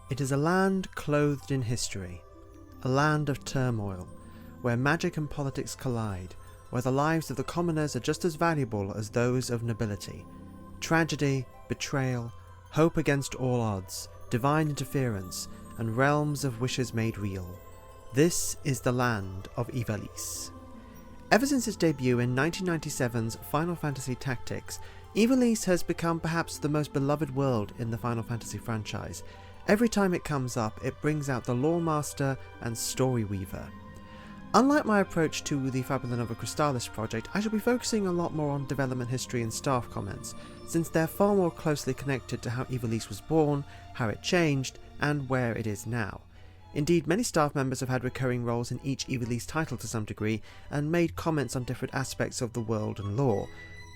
It is a land clothed in history, a land of turmoil, where magic and politics collide, where the lives of the commoners are just as valuable as those of nobility. Tragedy, betrayal, hope against all odds, divine interference, and realms of wishes made real. This is the land of Ivalice. Ever since its debut in 1997's Final Fantasy Tactics, Ivalice has become perhaps the most beloved world in the Final Fantasy franchise. Every time it comes up, it brings out the lore master and story weaver. Unlike my approach to the Fabula Nova Crystallis project, I shall be focusing a lot more on development history and staff comments, since they're far more closely connected to how Ivalice was born, how it changed, and where it is now. Indeed, many staff members have had recurring roles in each Ivalice title to some degree, and made comments on different aspects of the world and lore.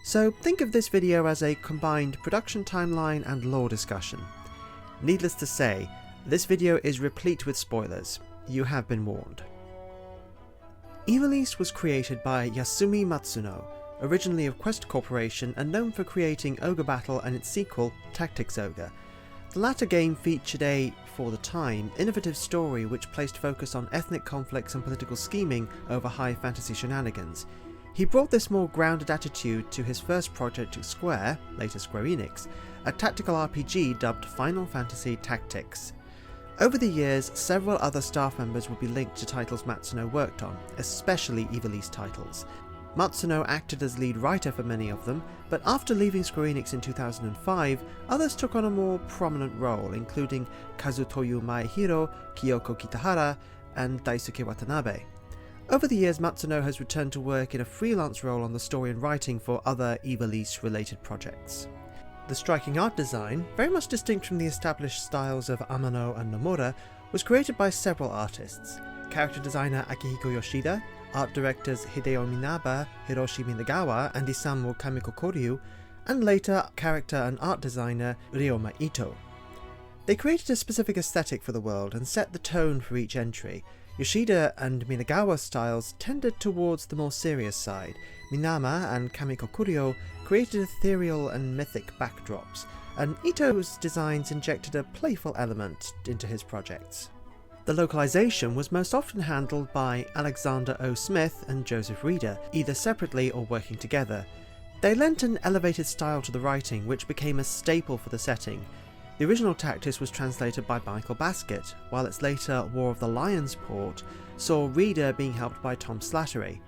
So think of this video as a combined production timeline and lore discussion. Needless to say, this video is replete with spoilers. You have been warned. Ivalice was created by Yasumi Matsuno, originally of Quest Corporation and known for creating Ogre Battle and its sequel, Tactics Ogre. The latter game featured a, for the time, innovative story which placed focus on ethnic conflicts and political scheming over high fantasy shenanigans. He brought this more grounded attitude to his first project at Square, later Square Enix, a tactical RPG dubbed Final Fantasy Tactics. Over the years, several other staff members would be linked to titles Matsuno worked on, especially Ivalice titles. Matsuno acted as lead writer for many of them, but after leaving Square Enix in 2005, others took on a more prominent role, including Kazutoyo Maehiro, Kyoko Kitahara, and Daisuke Watanabe. Over the years, Matsuno has returned to work in a freelance role on the story and writing for other Ivalice-related projects. The striking art design, very much distinct from the established styles of Amano and Nomura, was created by several artists. Character designer Akihiko Yoshida, art directors Hideo Minaba, Hiroshi Minagawa, and Isamu Kamikokoryu, and later character and art designer Ryoma Ito. They created a specific aesthetic for the world and set the tone for each entry. Yoshida and Minagawa's styles tended towards the more serious side. Minama and Kamikokoryu created ethereal and mythic backdrops, and Ito's designs injected a playful element into his projects. The localization was most often handled by Alexander O. Smith and Joseph Reeder, either separately or working together. They lent an elevated style to the writing, which became a staple for the setting. The original Tactics was translated by Michael Baskett, while its later War of the Lions port saw Reeder being helped by Tom Slattery.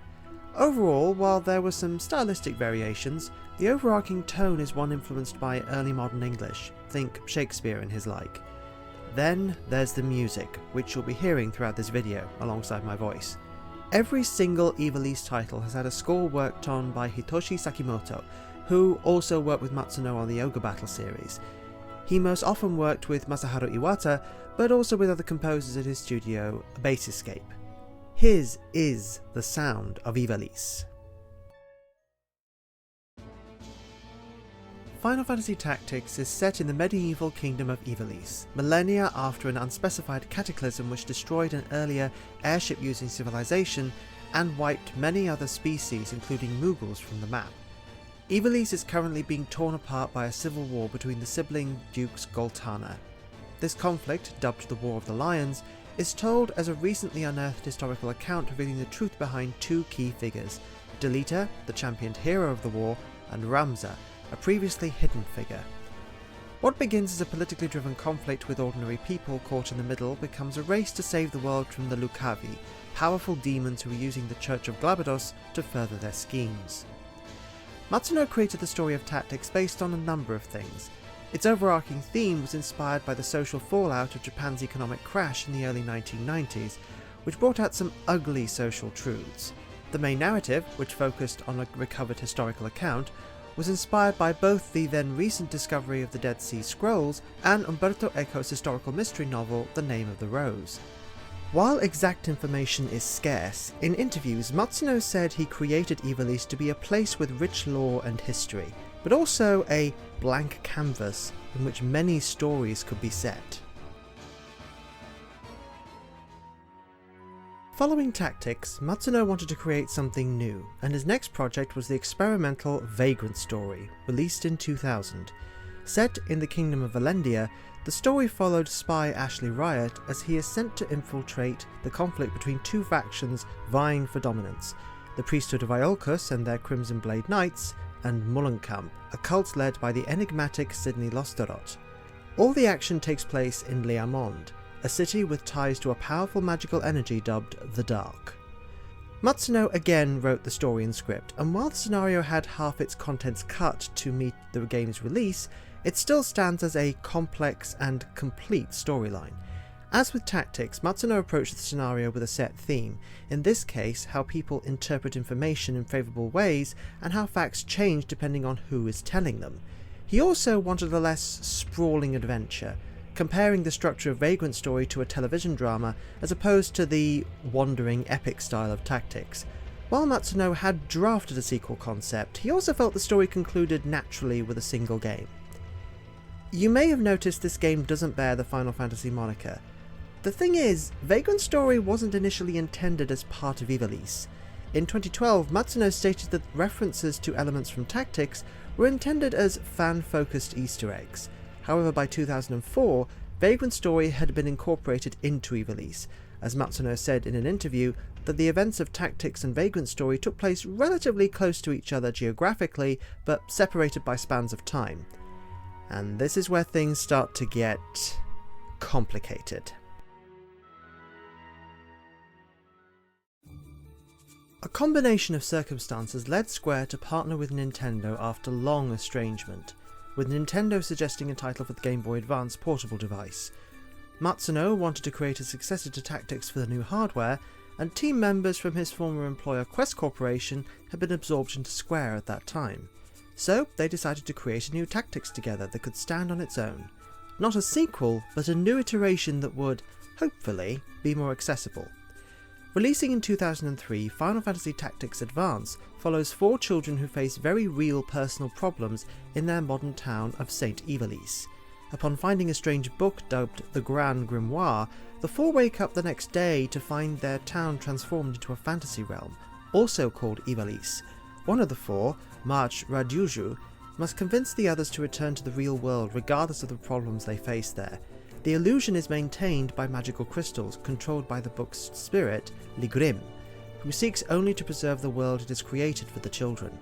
Overall, while there were some stylistic variations, the overarching tone is one influenced by early modern English, think Shakespeare and his like. Then there's the music, which you'll be hearing throughout this video, alongside my voice. Every single Ivalice title has had a score worked on by Hitoshi Sakimoto, who also worked with Matsuno on the Ogre Battle series. He most often worked with Masaharu Iwata, but also with other composers at his studio, Basescape. His is the sound of Ivalice. Final Fantasy Tactics is set in the medieval kingdom of Ivalice, millennia after an unspecified cataclysm which destroyed an earlier airship-using civilization and wiped many other species, including Mughals, from the map. Ivalice is currently being torn apart by a civil war between the sibling dukes Goltana. This conflict, dubbed the War of the Lions, is told as a recently unearthed historical account revealing the truth behind two key figures: Delita, the championed hero of the war, and Ramza, a previously hidden figure. What begins as a politically driven conflict with ordinary people caught in the middle becomes a race to save the world from the Lucavi, powerful demons who are using the Church of Glabados to further their schemes. Matsuno created the story of Tactics based on a number of things. Its overarching theme was inspired by the social fallout of Japan's economic crash in the early 1990s, which brought out some ugly social truths. The main narrative, which focused on a recovered historical account, was inspired by both the then recent discovery of the Dead Sea Scrolls and Umberto Eco's historical mystery novel The Name of the Rose. While exact information is scarce, in interviews Matsuno said he created Ivalice to be a place with rich lore and history, but also a blank canvas in which many stories could be set. Following Tactics, Matsuno wanted to create something new, and his next project was the experimental Vagrant Story, released in 2000. Set in the Kingdom of Valendia, The story followed spy Ashley Riot as he is sent to infiltrate the conflict between two factions vying for dominance, the priesthood of Iolcus and their Crimson Blade Knights, and Mullenkamp, a cult led by the enigmatic Sidney Losterot. All the action takes place in Liamond, a city with ties to a powerful magical energy dubbed the Dark. Matsuno again wrote the story and script, and while the scenario had half its contents cut to meet the game's release, it still stands as a complex and complete storyline. As with Tactics, Matsuno approached the scenario with a set theme, in this case how people interpret information in favourable ways and how facts change depending on who is telling them. He also wanted a less sprawling adventure, comparing the structure of Vagrant Story to a television drama as opposed to the wandering epic style of Tactics. While Matsuno had drafted a sequel concept, he also felt the story concluded naturally with a single game. You may have noticed this game doesn't bear the Final Fantasy moniker. The thing is, Vagrant Story wasn't initially intended as part of Ivalice. In 2012, Matsuno stated that references to elements from Tactics were intended as fan-focused Easter eggs. However, by 2004, Vagrant Story had been incorporated into Ivalice, as Matsuno said in an interview that the events of Tactics and Vagrant Story took place relatively close to each other geographically, but separated by spans of time. And this is where things start to get complicated. A combination of circumstances led Square to partner with Nintendo after long estrangement, with Nintendo suggesting a title for the Game Boy Advance portable device. Matsuno wanted to create a successor to Tactics for the new hardware, and team members from his former employer Quest Corporation had been absorbed into Square at that time. So they decided to create a new Tactics together that could stand on its own. Not a sequel, but a new iteration that would, hopefully, be more accessible. Releasing in 2003, Final Fantasy Tactics Advance follows 4 children who face very real personal problems in their modern town of St. Ivalice. Upon finding a strange book dubbed the Grand Grimoire, the 4 wake up the next day to find their town transformed into a fantasy realm, also called Ivalice. One of the 4, March Radyuju, must convince the others to return to the real world regardless of the problems they face there. The illusion is maintained by magical crystals controlled by the book's spirit, Ligrim, who seeks only to preserve the world it has created for the children.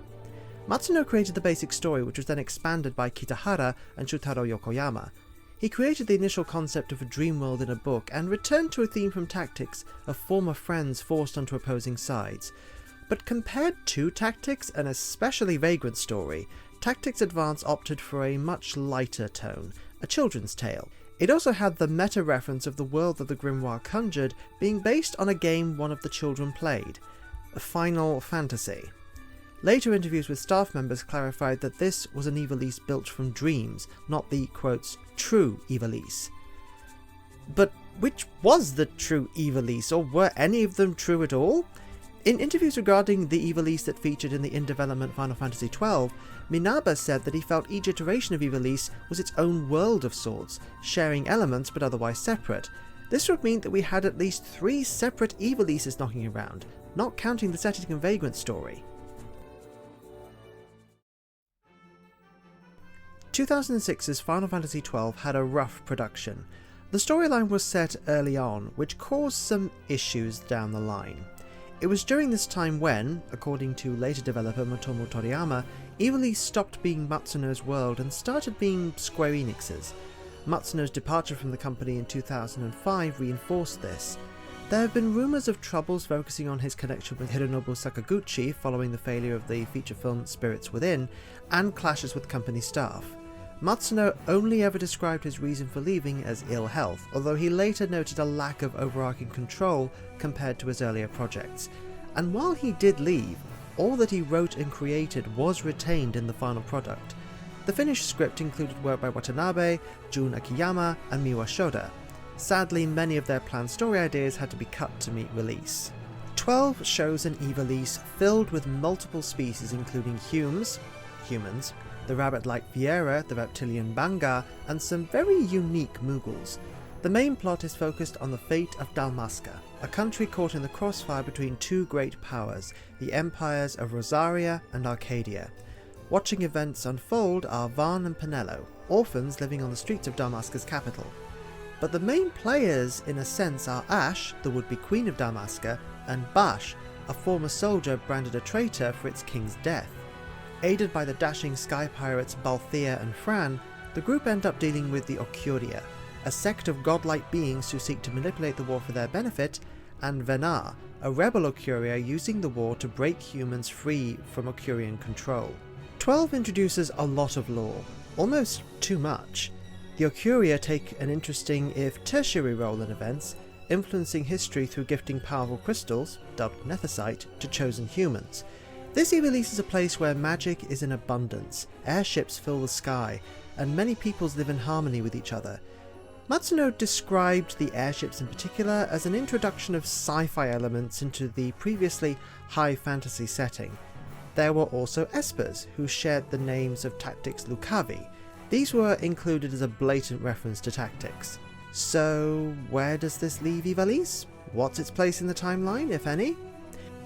Matsuno created the basic story, which was then expanded by Kitahara and Shutaro Yokoyama. He created the initial concept of a dream world in a book and returned to a theme from Tactics of former friends forced onto opposing sides. But compared to Tactics, and especially Vagrant Story, Tactics Advance opted for a much lighter tone, a children's tale. It also had the meta-reference of the world that the grimoire conjured being based on a game one of the children played, Final Fantasy. Later interviews with staff members clarified that this was an Ivalice built from dreams, not the, quotes, true Ivalice. But which was the true Ivalice, or were any of them true at all? In interviews regarding the Ivalice that featured in the in-development Final Fantasy XII, Minaba said that he felt each iteration of Ivalice was its own world of sorts, sharing elements but otherwise separate. This would mean that we had at least 3 separate Ivalices knocking around, not counting the setting in Vagrant Story. 2006's Final Fantasy XII had a rough production. The storyline was set early on, which caused some issues down the line. It was during this time when, according to later developer Motomu Toriyama, Ivalice stopped being Matsuno's world and started being Square Enix's. Matsuno's departure from the company in 2005 reinforced this. There have been rumours of troubles focusing on his connection with Hironobu Sakaguchi following the failure of the feature film Spirits Within, and clashes with company staff. Matsuno only ever described his reason for leaving as ill health, although he later noted a lack of overarching control compared to his earlier projects. And while he did leave, all that he wrote and created was retained in the final product. The finished script included work by Watanabe, Jun Akiyama, and Miwa Shoda. Sadly, many of their planned story ideas had to be cut to meet release. 12 shows an Ivalice filled with multiple species including humans, the rabbit-like Viera, the reptilian Banga, and some very unique Mughals. The main plot is focused on the fate of Dalmasca, a country caught in the crossfire between 2 great powers, the empires of Rosaria and Arcadia. Watching events unfold are Varn and Penelo, orphans living on the streets of Dalmasca's capital. But the main players, in a sense, are Ash, the would-be queen of Dalmasca, and Bash, a former soldier branded a traitor for its king's death. Aided by the dashing sky pirates Balthea and Fran, the group end up dealing with the Ocuria, a sect of godlike beings who seek to manipulate the war for their benefit, and Venar, a rebel Ocuria using the war to break humans free from Ocurian control. 12 introduces a lot of lore, almost too much. The Ocuria take an interesting, if tertiary role in events, influencing history through gifting powerful crystals, dubbed Nethicite, to chosen humans. This Ivalice is a place where magic is in abundance, airships fill the sky, and many peoples live in harmony with each other. Matsuno described the airships in particular as an introduction of sci-fi elements into the previously high fantasy setting. There were also espers, who shared the names of Tacitcs Lucavi. These were included as a blatant reference to Tacitcs. So where does this leave Ivalice? What's its place in the timeline, if any?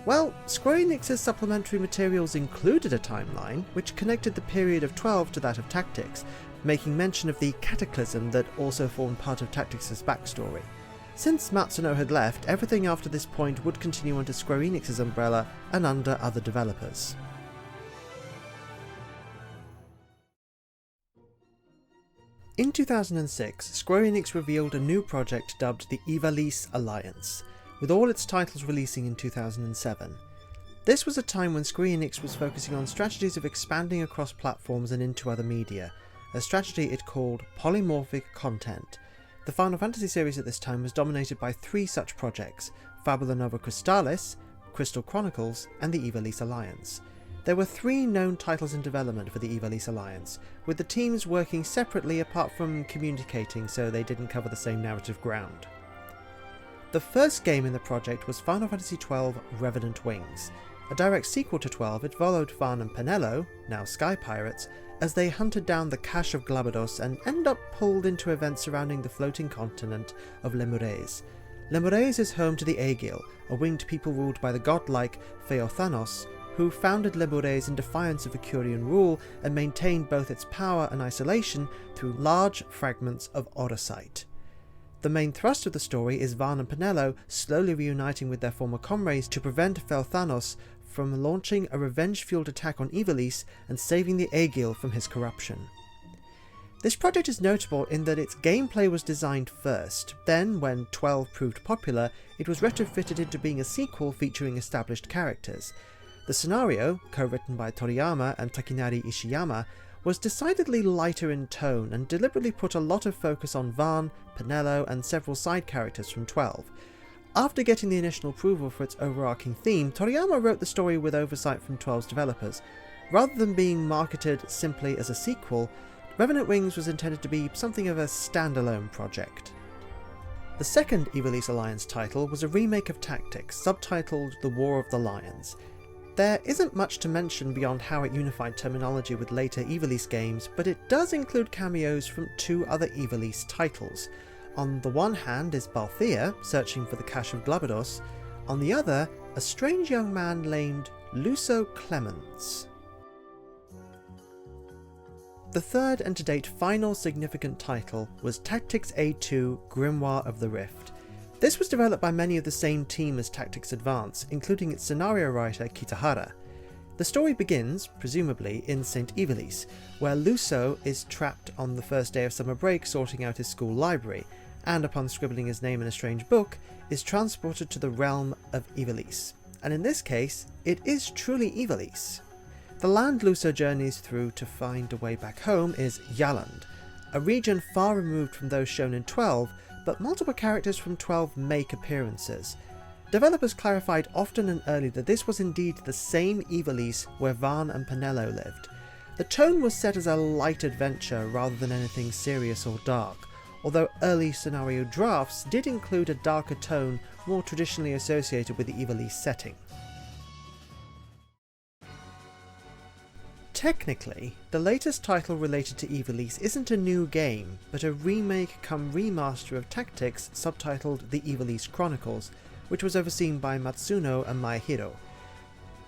Well, Square Enix's supplementary materials included a timeline, which connected the period of 12 to that of Tacitcs, making mention of the cataclysm that also formed part of Tactics' backstory. Since Matsuno had left, everything after this point would continue under Square Enix's umbrella and under other developers. In 2006, Square Enix revealed a new project dubbed the Ivalice Alliance, with all its titles releasing in 2007. This was a time when Square Enix was focusing on strategies of expanding across platforms and into other media, a strategy it called polymorphic content. The Final Fantasy series at this time was dominated by 3 such projects: Fabula Nova Crystallis, Crystal Chronicles, and the Ivalice Alliance. There were 3 known titles in development for the Ivalice Alliance, with the teams working separately apart from communicating so they didn't cover the same narrative ground. The first game in the project was Final Fantasy XII Revenant Wings. A direct sequel to 12, it followed Varn and Penelo, now Sky Pirates, as they hunted down the cache of Glabados and end up pulled into events surrounding the floating continent of Lemures. Lemures is home to the Aegil, a winged people ruled by the godlike Theothanos, who founded Lemures in defiance of Icurian rule and maintained both its power and isolation through large fragments of Orosite. The main thrust of the story is Varn and Penelo slowly reuniting with their former comrades to prevent Theothanos from launching a revenge-fueled attack on Ivalice and saving the Aegil from his corruption. This project is notable in that its gameplay was designed first, then when 12 proved popular, it was retrofitted into being a sequel featuring established characters. The scenario, co-written by Toriyama and Takinari Ishiyama, was decidedly lighter in tone and deliberately put a lot of focus on Varn, Penelo, and several side characters from 12. After getting the initial approval for its overarching theme, Toriyama wrote the story with oversight from 12's developers. Rather than being marketed simply as a sequel, Revenant Wings was intended to be something of a standalone project. The second Ivalice Alliance title was a remake of Tactics, subtitled The War of the Lions. There isn't much to mention beyond how it unified terminology with later Ivalice games, but it does include cameos from 2 other Ivalice titles. On the one hand is Balthea, searching for the cache of Glabados. On the other, a strange young man named Luso Clemens. The third and to date final significant title was Tactics A2 Grimoire of the Rift. This was developed by many of the same team as Tactics Advance, including its scenario writer Kitahara. The story begins, presumably, in St. Ivalice, where Luso is trapped on the first day of summer break sorting out his school library, and upon scribbling his name in a strange book, is transported to the realm of Ivalice. And in this case, it is truly Ivalice. The land Luso journeys through to find a way back home is Yaland, a region far removed from those shown in 12, but multiple characters from 12 make appearances. Developers clarified often and early that this was indeed the same Ivalice where Varn and Penelo lived. The tone was set as a light adventure rather than anything serious or dark, although early scenario drafts did include a darker tone more traditionally associated with the Ivalice setting. Technically, the latest title related to Ivalice isn't a new game, but a remake cum remaster of Tactics subtitled The Ivalice Chronicles, which was overseen by Matsuno and Maehiro.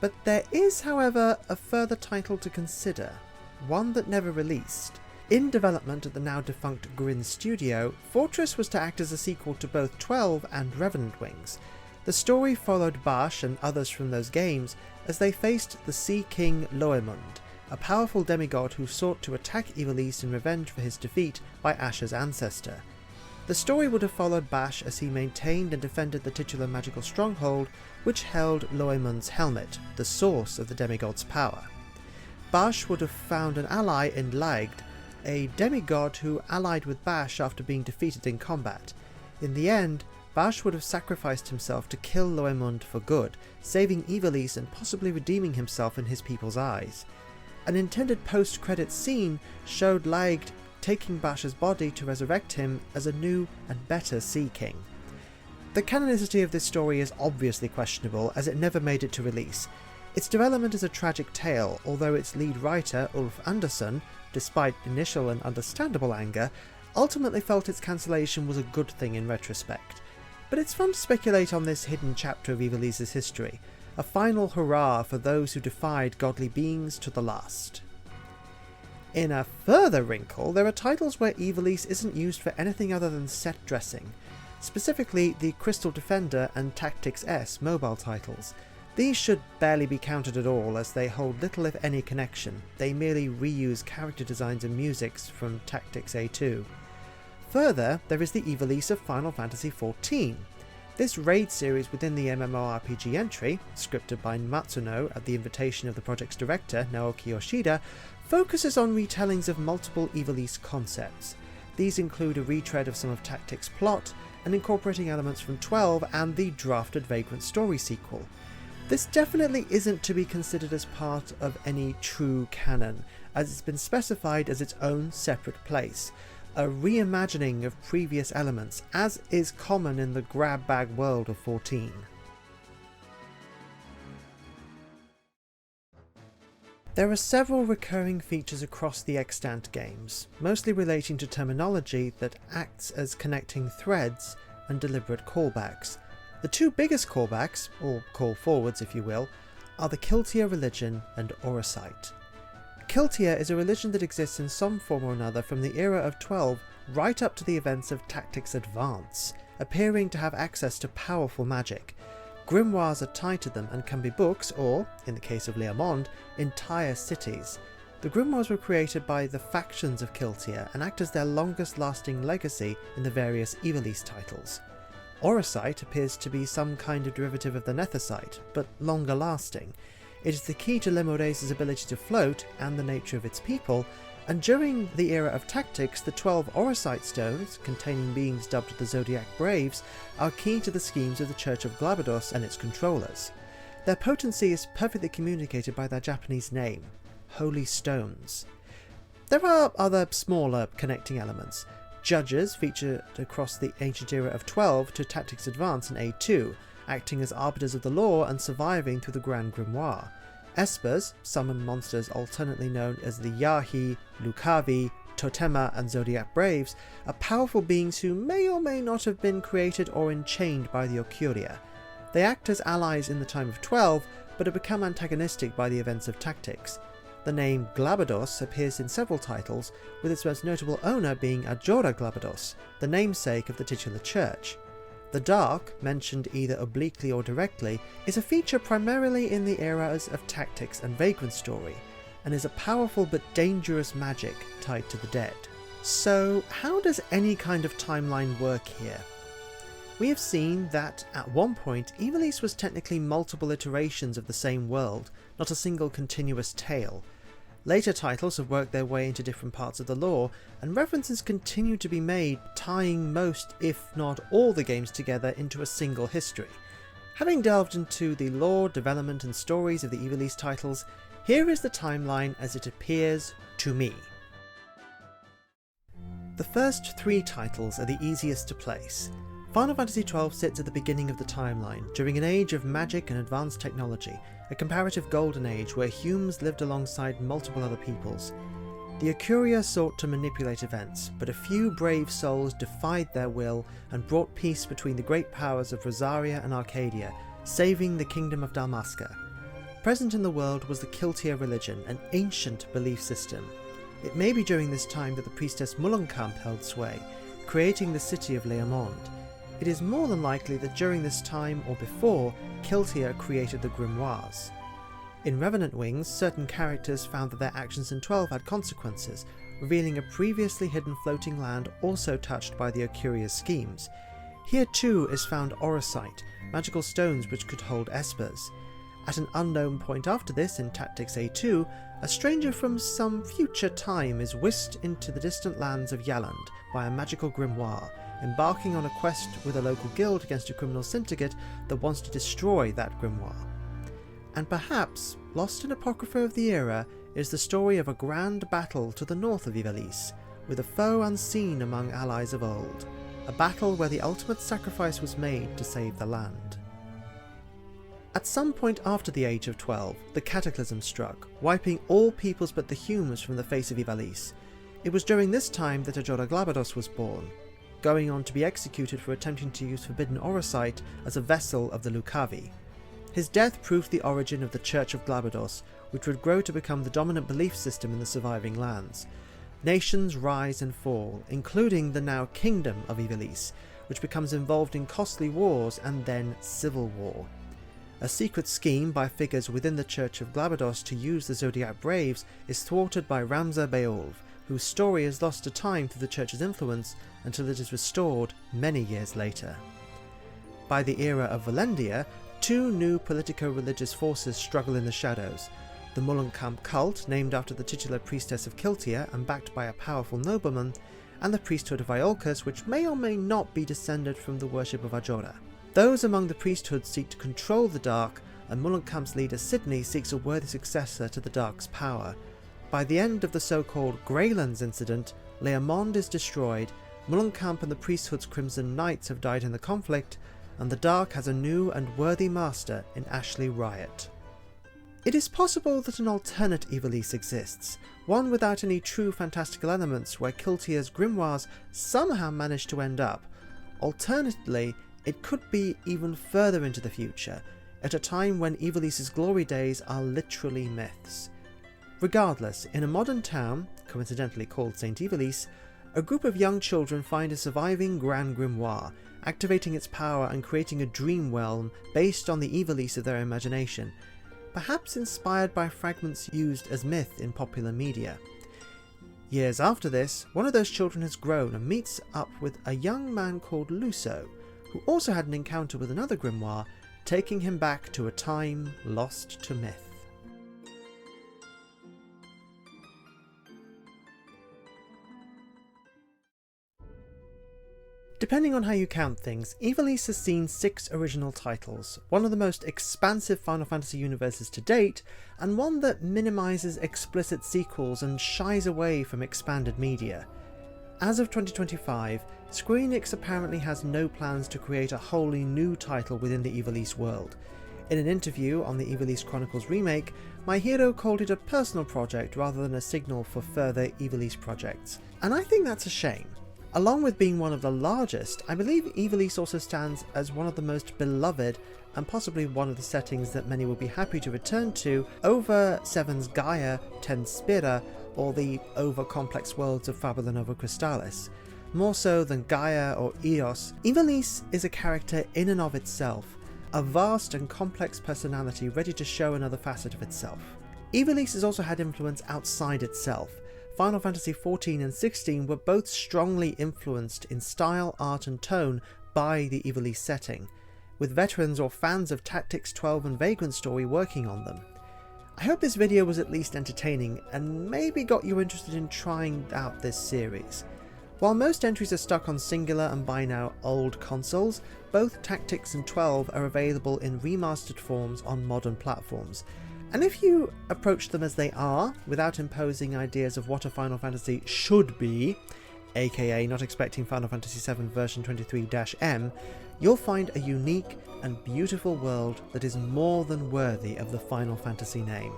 But there is, however, a further title to consider, one that never released. In development at the now defunct Grin Studio, Fortress was to act as a sequel to both 12 and Revenant Wings. The story followed Basch and others from those games as they faced the Sea King Loemund, a powerful demigod who sought to attack Ivalice in revenge for his defeat by Asher's ancestor. The story would have followed Basch as he maintained and defended the titular magical stronghold which held Loemund's helmet, the source of the demigod's power. Basch would have found an ally in Laegd, a demigod who allied with Basch after being defeated in combat. In the end, Basch would have sacrificed himself to kill Loemund for good, saving Ivalice and possibly redeeming himself in his people's eyes. An intended post-credits scene showed Laegd taking Basch's body to resurrect him as a new and better Sea King. The canonicity of this story is obviously questionable, as it never made it to release. Its development is a tragic tale, although its lead writer, Ulf Andersson, despite initial and understandable anger, ultimately felt its cancellation was a good thing in retrospect. But it's fun to speculate on this hidden chapter of Ivalice's history, a final hurrah for those who defied godly beings to the last. In a further wrinkle, there are titles where Ivalice isn't used for anything other than set dressing, specifically the Crystal Defender and Tacitcs mobile titles. These should barely be counted at all, as they hold little if any connection. They merely reuse character designs and musics from Tactics A2. Further, there is the Ivalice of Final Fantasy XIV. This raid series within the MMORPG entry, scripted by Matsuno at the invitation of the project's director, Naoki Yoshida, focuses on retellings of multiple Ivalice concepts. These include a retread of some of Tactics' plot, and incorporating elements from 12 and the drafted Vagrant Story sequel. This definitely isn't to be considered as part of any true canon, as it's been specified as its own separate place, a reimagining of previous elements, as is common in the grab bag world of 14. There are several recurring features across the extant games, mostly relating to terminology that acts as connecting threads and deliberate callbacks. The two biggest callbacks, or call-forwards if you will, are the Kiltia religion and Orosite. Kiltia is a religion that exists in some form or another from the era of 12 right up to the events of Tactics Advance, appearing to have access to powerful magic. Grimoires are tied to them and can be books or, in the case of Leomond, entire cities. The grimoires were created by the factions of Kiltia and act as their longest lasting legacy in the various Ivalice titles. Orosite appears to be some kind of derivative of the Nethicite, but longer lasting. It is the key to Lemore's ability to float and the nature of its people, and during the era of Tactics, the 12 Orosite stones, containing beings dubbed the Zodiac Braves, are key to the schemes of the Church of Glabados and its controllers. Their potency is perfectly communicated by their Japanese name, Holy Stones. There are other smaller connecting elements. Judges feature across the ancient era of 12 to Tactics Advance in A2, acting as arbiters of the law and surviving through the Grand Grimoire. Espers, summoned monsters alternately known as the Yahi, Lucavi, Totema and Zodiac Braves, are powerful beings who may or may not have been created or enchained by the Ocuria. They act as allies in the time of 12, but have become antagonistic by the events of Tactics. The name Glabados appears in several titles, with its most notable owner being Ajora Glabados, the namesake of the titular church. The Dark, mentioned either obliquely or directly, is a feature primarily in the eras of Tactics and Vagrant Story, and is a powerful but dangerous magic tied to the dead. So, how does any kind of timeline work here? We have seen that, at one point, Ivalice was technically multiple iterations of the same world, not a single continuous tale. Later titles have worked their way into different parts of the lore, and references continue to be made, tying most, if not all, the games together into a single history. Having delved into the lore, development and stories of the Ivalice titles, here is the timeline as it appears to me. The first three titles are the easiest to place. Final Fantasy XII sits at the beginning of the timeline, during an age of magic and advanced technology, a comparative golden age where humans lived alongside multiple other peoples. The Ocuria sought to manipulate events, but a few brave souls defied their will and brought peace between the great powers of Rosaria and Arcadia, saving the kingdom of Dalmasca. present in the world was the Kiltia religion, an ancient belief system. It may be during this time that the priestess Mullenkamp held sway, creating the city of Leomond. It is more than likely that during this time or before, Kiltia created the grimoires. In Revenant Wings, certain characters found that their actions in 12 had consequences, revealing a previously hidden floating land also touched by the Okuria's schemes. Here too is found Orosite, magical stones which could hold espers. At an unknown point after this, in Tacitcs A2, a stranger from some future time is whisked into the distant lands of Yalland by a magical grimoire, embarking on a quest with a local guild against a criminal syndicate that wants to destroy that grimoire. And perhaps, lost in Apocrypha of the era, is the story of a grand battle to the north of Ivalice, with a foe unseen among allies of old. A battle where the ultimate sacrifice was made to save the land. At some point after the age of 12, the Cataclysm struck, wiping all peoples but the humans from the face of Ivalice. It was during this time that Ajora Glabados was born, going on to be executed for attempting to use forbidden Orosite as a vessel of the Lucavi. His death proved the origin of the Church of Glabados, which would grow to become the dominant belief system in the surviving lands. Nations rise and fall, including the now Kingdom of Ivalice, which becomes involved in costly wars and then civil war. A secret scheme by figures within the Church of Glabados to use the Zodiac Braves is thwarted by Ramza Beolv, whose story is lost to time through the Church's influence until it is restored many years later. By the era of Valendia, two new politico-religious forces struggle in the shadows. The Mullenkamp cult, named after the titular priestess of Kiltia and backed by a powerful nobleman, and the priesthood of Iolcus, which may or may not be descended from the worship of Ajora. Those among the priesthood seek to control the Dark, and Mullenkamp's leader Sidney seeks a worthy successor to the Dark's power. By the end of the so-called Greylands incident, Leomond is destroyed, Mullenkamp and the priesthood's Crimson Knights have died in the conflict, and the Dark has a new and worthy master in Ashley Riot. It is possible that an alternate Ivalice exists, one without any true fantastical elements where Kiltia's grimoires somehow manage to end up. Alternatively, it could be even further into the future, at a time when Ivalice's glory days are literally myths. Regardless, in a modern town, coincidentally called St. Ivalice, a group of young children find a surviving Grand Grimoire, activating its power and creating a dream realm based on the Ivalice of their imagination, perhaps inspired by fragments used as myth in popular media. Years after this, one of those children has grown and meets up with a young man called Luso, who also had an encounter with another grimoire, taking him back to a time lost to myth. Depending on how you count things, Ivalice has seen 6 original titles, one of the most expansive Final Fantasy universes to date, and one that minimises explicit sequels and shies away from expanded media. As of 2025, Square Enix apparently has no plans to create a wholly new title within the Ivalice world. In an interview on the Ivalice Chronicles remake, My Hero called it a personal project rather than a signal for further Ivalice projects, and I think that's a shame. Along with being one of the largest, I believe Ivalice also stands as one of the most beloved and possibly one of the settings that many will be happy to return to over 7's Gaia, 10's Spira, or the over-complex worlds of Fabula Nova Crystallis. More so than Gaia or Eos, Ivalice is a character in and of itself, a vast and complex personality ready to show another facet of itself. Ivalice has also had influence outside itself. Final Fantasy XIV and XVI were both strongly influenced in style, art and tone by the Ivalice setting, with veterans or fans of Tacitcs XII and Vagrant Story working on them. I hope this video was at least entertaining and maybe got you interested in trying out this series. While most entries are stuck on singular and by now old consoles, both Tacitcs and 12 are available in remastered forms on modern platforms. And if you approach them as they are, without imposing ideas of what a Final Fantasy should be, aka not expecting Final Fantasy VII version 23-M, you'll find a unique and beautiful world that is more than worthy of the Final Fantasy name.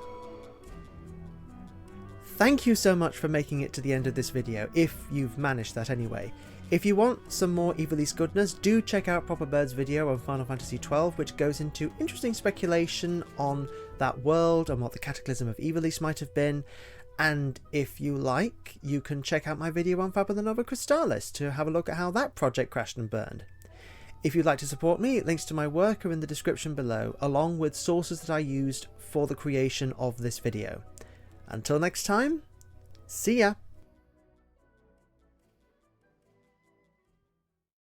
Thank you so much for making it to the end of this video, if you've managed that anyway. If you want some more Ivalice goodness, do check out Proper Bird's video on Final Fantasy XII, which goes into interesting speculation on that world and what the cataclysm of Ivalice might have been. And if you like, you can check out my video on Fabula Nova Crystallis to have a look at how that project crashed and burned. If you'd like to support me, links to my work are in the description below, along with sources that I used for the creation of this video. Until next time, see ya!